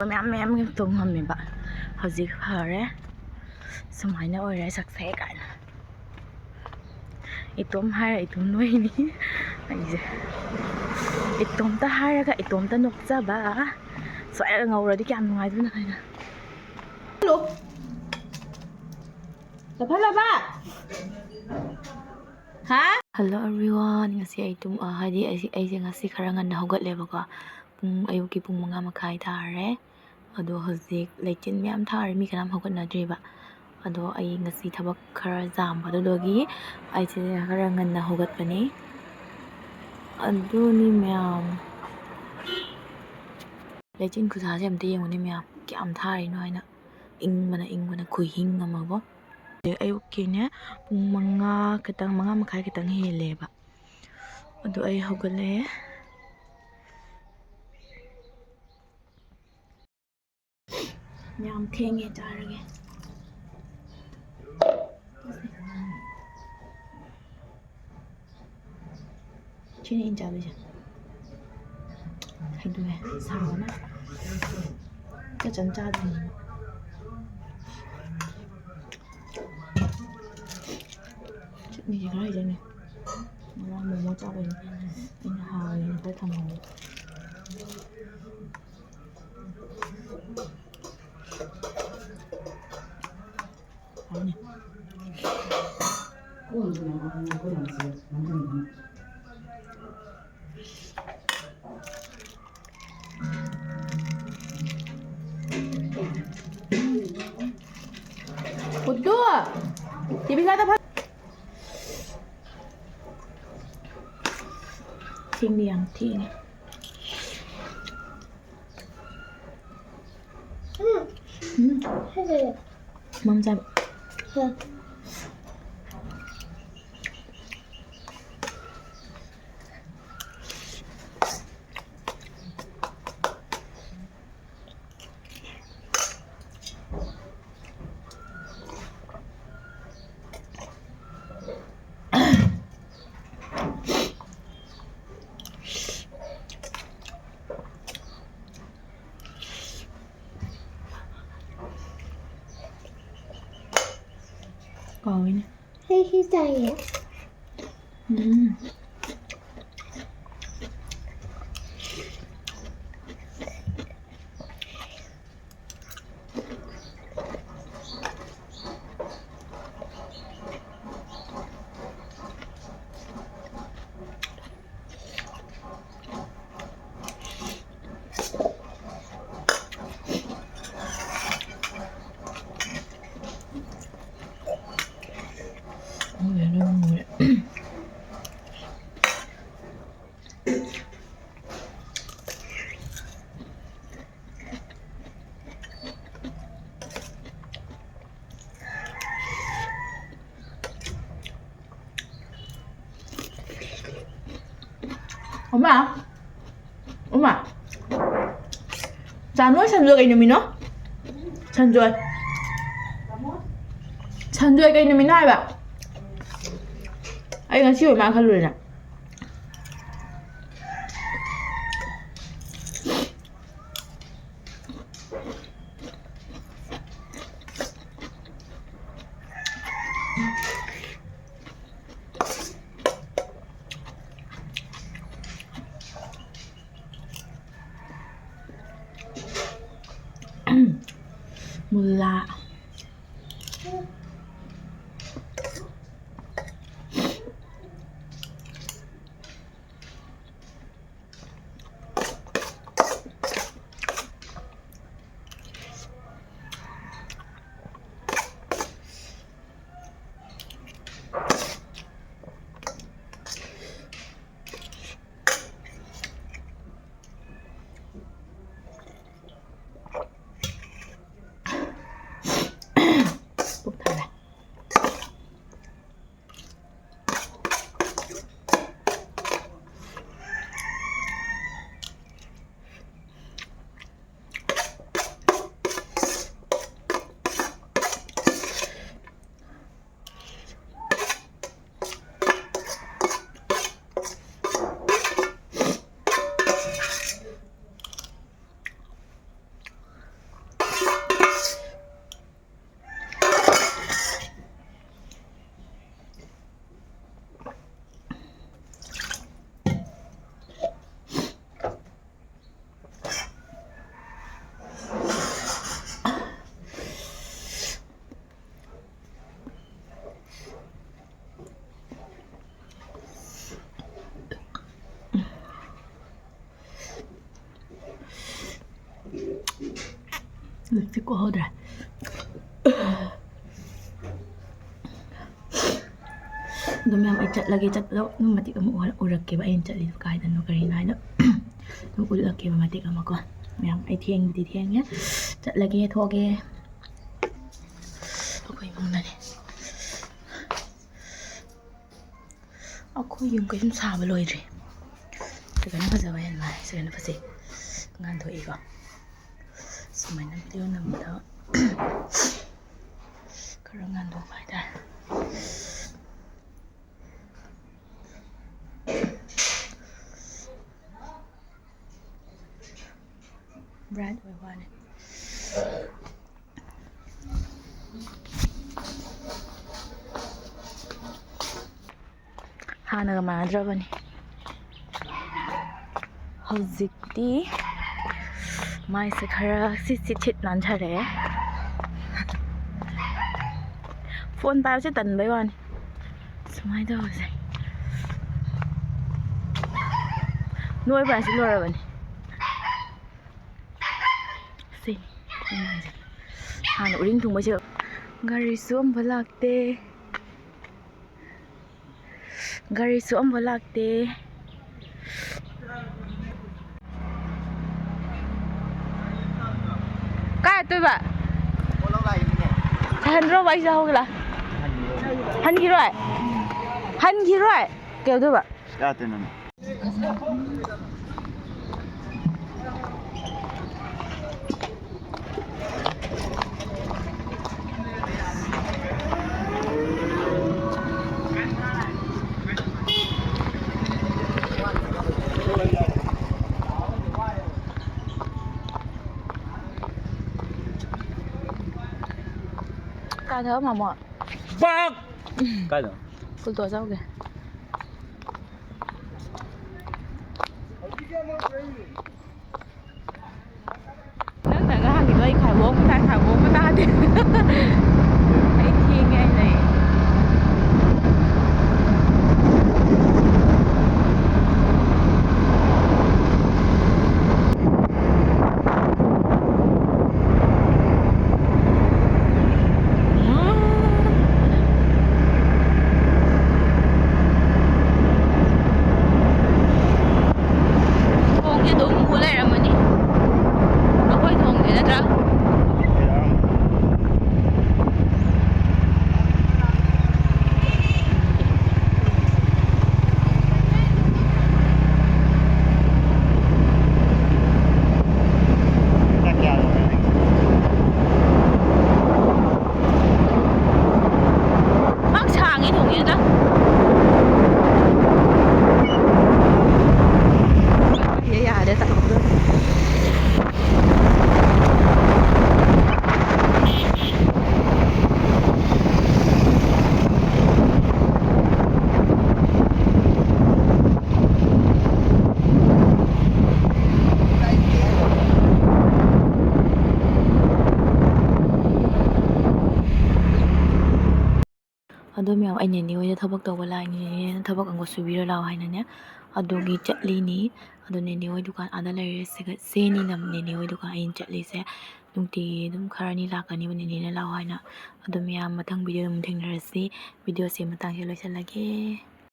ꯃꯌꯥꯝ ꯇꯣꯡꯉꯝꯃꯦꯕ ꯍꯧꯖꯤꯛ ꯐꯔꯦ ꯁꯨꯃꯥꯏꯅ ꯑꯣꯏꯔꯦ ꯁꯛꯁꯦ ꯀꯥꯏꯅ ꯏꯇꯣꯝ ꯍꯥꯏꯔ ꯏꯇꯣꯝ ꯅꯣꯏꯅꯤ ꯑꯩꯁꯦ ꯏꯇꯣꯝꯇ ꯍꯥꯏꯔꯒ ꯏꯇꯣꯝꯇ ꯅꯣꯛꯆꯕ ꯁ꯭ꯋꯥꯏꯗ ꯉꯧꯔꯗꯤ ꯀꯌꯥꯝ ꯅꯨꯡꯉꯥꯏꯗꯣꯏꯅꯣ ꯍꯥꯏꯅ ꯍꯜꯂꯣ ꯑꯦꯚ꯭ꯔꯤꯋꯥꯟ ꯉꯁꯤ ꯑꯩ ꯍꯥꯏꯗꯤ ꯑꯩꯁꯦ ꯉꯁꯤ ꯈꯔ ꯉꯟꯅ ꯍꯧꯒꯠꯂꯦꯕꯀꯣ ꯑꯌꯨꯛꯀꯤ ꯄꯨꯡ 5:30 ꯇꯥꯔꯦ ꯑꯗꯣ ꯍꯧꯖꯤꯛ ꯂꯩꯆꯤꯟ ꯃꯌꯥꯝ ꯊꯥꯔꯦ ꯃꯤ ꯀꯅꯥꯝ ꯍꯧꯒꯠꯅꯗ꯭ꯔꯤꯕ ꯑꯗꯣ ꯑꯩ ꯉꯁꯤ ꯊꯕꯛ ꯈꯔ ꯖꯥꯝꯕꯗꯨꯗꯒꯤ ꯑꯩꯁꯦ ꯈꯔ ꯉꯟꯅ ꯍꯧꯒꯠꯄꯅꯤ ꯑꯗꯨꯅꯤ ꯃꯌꯥꯝ ꯂꯩꯆꯤꯟ ꯈꯨꯊꯥꯁꯦ ꯑꯝꯇ ꯌꯦꯡꯉꯨꯅꯦ ꯃꯌꯥꯝ ꯀꯌꯥꯝ ꯊꯥꯔꯤꯅꯣ ꯍꯥꯏꯅ ꯏꯪꯕꯅ ꯈꯨꯍꯤꯡ ꯑꯃꯕꯣ ꯑꯌꯨꯛꯀꯤꯅꯦ ꯄꯨꯡ 5:30 ꯈꯤꯇꯪ ꯍꯦꯜꯂꯦꯕ ꯑꯗꯣ ꯑꯩ ꯍꯧꯒꯠꯂꯦ ꯌꯥꯝ ꯊꯦꯡꯉꯦ ꯆꯥꯔꯒꯦ ꯁꯤꯅ ꯑꯩꯅ ꯆꯥꯗꯣꯏꯁꯦ ꯍꯩꯗꯨꯅꯦ ꯁꯥꯕꯅ ꯆꯟ ꯆꯥꯗꯣꯏꯅꯦ ꯆꯠꯅꯤꯁꯦ ꯈꯔ ꯍꯩꯖꯅꯤ ꯉꯔꯥꯡ ꯃꯣꯃꯣ ꯆꯥꯕꯩꯅꯤ ꯑꯩꯅ ꯍꯥꯎꯋꯦꯅ ꯈꯔ ꯊꯝꯍꯧꯕ ꯍꯥꯎꯅꯤ ꯎꯗꯨ ꯇꯤꯚꯤ ꯈꯔ ꯊꯦꯡꯗꯤ ꯌꯥꯝ ꯊꯦꯡꯉꯦ ꯃꯝ ꯆꯥꯕ ꯀꯥꯎꯏꯅꯦ ꯍꯩ ꯆꯥꯏꯌꯦ 엄마 자노 산조가 이놈이노? 산조가 이놈이노 해봐 아이가 시월 막 할로리나 몰라 꼭 달라 ꯂꯤꯞꯁꯇꯤꯛ ꯀꯣꯛꯍꯧꯗ꯭ꯔꯦ ꯑꯗꯨ ꯃꯌꯥꯝ ꯑꯩ ꯆꯠꯂꯒꯦ ꯆꯠꯄꯗ ꯑꯗꯨꯝ ꯃꯇꯦꯛ ꯑꯃ ꯎꯔꯛꯀꯦꯕ ꯑꯩꯅ ꯆꯠꯂꯤꯗꯣ ꯀꯥꯏꯗꯅꯣ ꯀꯔꯤꯅꯣ ꯍꯥꯏꯅ ꯑꯗꯨꯝ ꯎꯠꯂꯛꯀꯦꯕ ꯃꯇꯦꯛ ꯑꯃꯀꯣ ꯃꯌꯥꯝ ꯑꯩ ꯊꯦꯡꯕꯗꯤ ꯊꯦꯡꯉꯦ ꯆꯠꯂꯒꯦ ꯊꯣꯛꯑꯒꯦ ꯑꯩꯈꯣꯏ ꯏꯃꯨꯡꯗꯅꯦ ꯑꯩꯈꯣꯏ ꯌꯨꯝ ꯀꯩꯁꯨꯝ ꯁꯥꯕ ꯂꯣꯏꯗ꯭ꯔꯤ ꯁꯤꯒꯅ ꯐꯖꯕ ꯍꯦꯟꯅ ꯃꯥꯜꯂꯦ ꯁꯤꯒꯅ ꯐꯖꯩ ꯉꯥꯟꯊꯣꯛꯏꯀꯣ ꯁꯨꯃꯥꯏꯅ ꯚꯤꯗꯤꯑꯣ ꯅꯝꯕꯗ खर ngandokpa haitare bright oy wale hanaga manadrabani hojikti maise khara sit nanjare phone paise tanbai wani sumai tawse noi ba si lorabani si hana uring thungba se gari su amba lakte ka tôi ba han ro bai sao la han ki roi kêu tôi ba ya tenan ca thớ mà mọi bak cái đó cô tôi sao kìa nước này cái hàng gì đây khải bốn người ta đi ấy thiên ngay này ꯑꯗꯣ ꯃꯌꯥꯝ ꯑꯩ ꯅꯦꯅꯦ ꯍꯣꯏꯗ ꯊꯕꯛ ꯇꯧꯕ ꯂꯥꯛꯏꯅꯦ ꯊꯕꯛ ꯑꯃꯨꯛ ꯁꯨꯕꯤꯔ ꯂꯥꯛꯑꯣ ꯍꯥꯏꯅꯅꯦ ꯑꯗꯨꯒꯤ ꯆꯠꯂꯤꯅꯤ ꯑꯗꯣ ꯅꯦꯅꯦ ꯍꯣꯏ ꯗꯨꯀꯥꯟ ꯑꯥꯗ ꯂꯩꯔꯦ ꯁꯦꯅꯤꯅ ꯅꯦꯅꯦ ꯍꯣꯏ ꯗꯨꯀꯥꯟ ꯑꯩꯅ ꯆꯠꯂꯤꯁꯦ ꯅꯨꯡꯇꯤꯒꯤ ꯑꯗꯨꯝ ꯈꯔꯅꯤ ꯂꯥꯛꯀꯅꯤꯕ ꯅꯦꯅꯦꯅ ꯂꯥꯛꯑꯣ ꯍꯥꯏꯅ ꯑꯗꯣ ꯃꯌꯥꯝ ꯃꯊꯪ ꯚꯤꯗꯤꯑꯣ ꯑꯃꯨꯛ ꯊꯦꯡꯅꯔꯁꯤ ꯚꯤꯗꯤꯑꯣꯁꯦ ꯃꯇꯥꯡꯁꯦ ꯂꯣꯏꯁꯤꯜꯂꯒꯦ